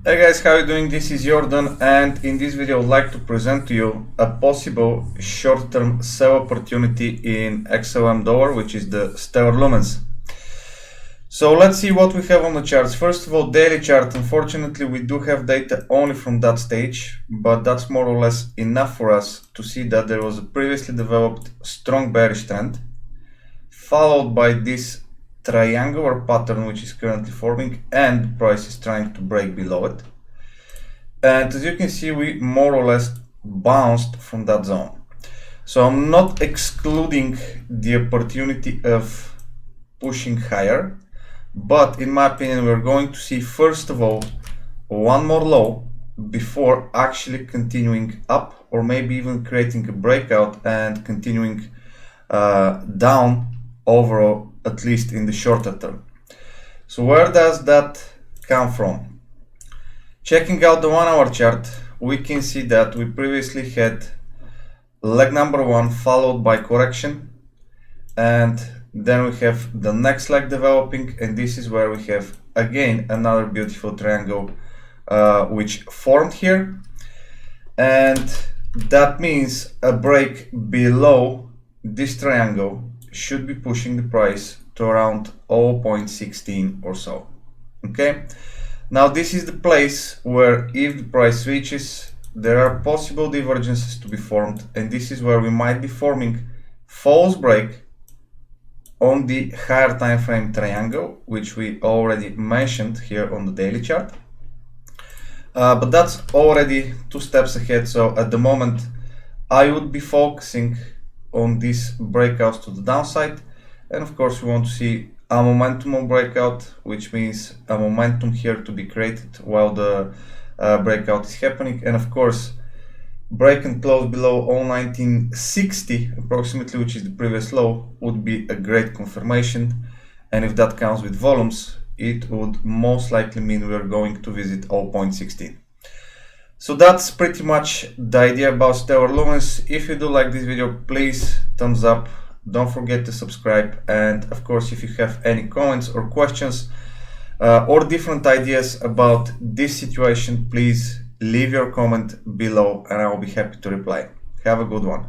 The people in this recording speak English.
Hey guys, how are you doing? This is Jordan, and in this video I'd like to present to you a possible short-term sell opportunity in XLM dollar, which is the stellar lumens. So let's see what we have on the charts. First of all, daily chart. Unfortunately, we do have data only from that stage, but that's more or less enough for us to see that there was a previously developed strong bearish trend, followed by this triangular pattern which is currently forming, and the price is trying to break below it. And as you can see, we more or less bounced from that zone. So I'm not excluding the opportunity of pushing higher, but in my opinion we're going to see first of all one more low before actually continuing up, or maybe even creating a breakout and continuing down overall, at least in the shorter term. So where does that come from? Checking out the 1 hour chart, we can see that we previously had leg number 1 followed by correction, and then we have the next leg developing, and this is where we have again another beautiful triangle which formed here, and that means a break below this triangle should be pushing the price to around 0.16 or so. Okay, now this is the place where if the price reaches, there are possible divergences to be formed, and this is where we might be forming false break on the higher time frame triangle, which we already mentioned here on the daily chart. But that's already 2 steps ahead, so at the moment I would be focusing on these breakouts to the downside, and of course we want to see a momentum breakout, which means a momentum here to be created while the breakout is happening, and of course break and close below 0.1960 approximately, which is the previous low, would be a great confirmation, and if that comes with volumes, it would most likely mean we are going to visit 0.16. So that's pretty much the idea about stellar lumens. If you do like this video, please thumbs up, don't forget to subscribe, and of course if you have any comments or questions or different ideas about this situation, please leave your comment below and I will be happy to reply. Have a good one.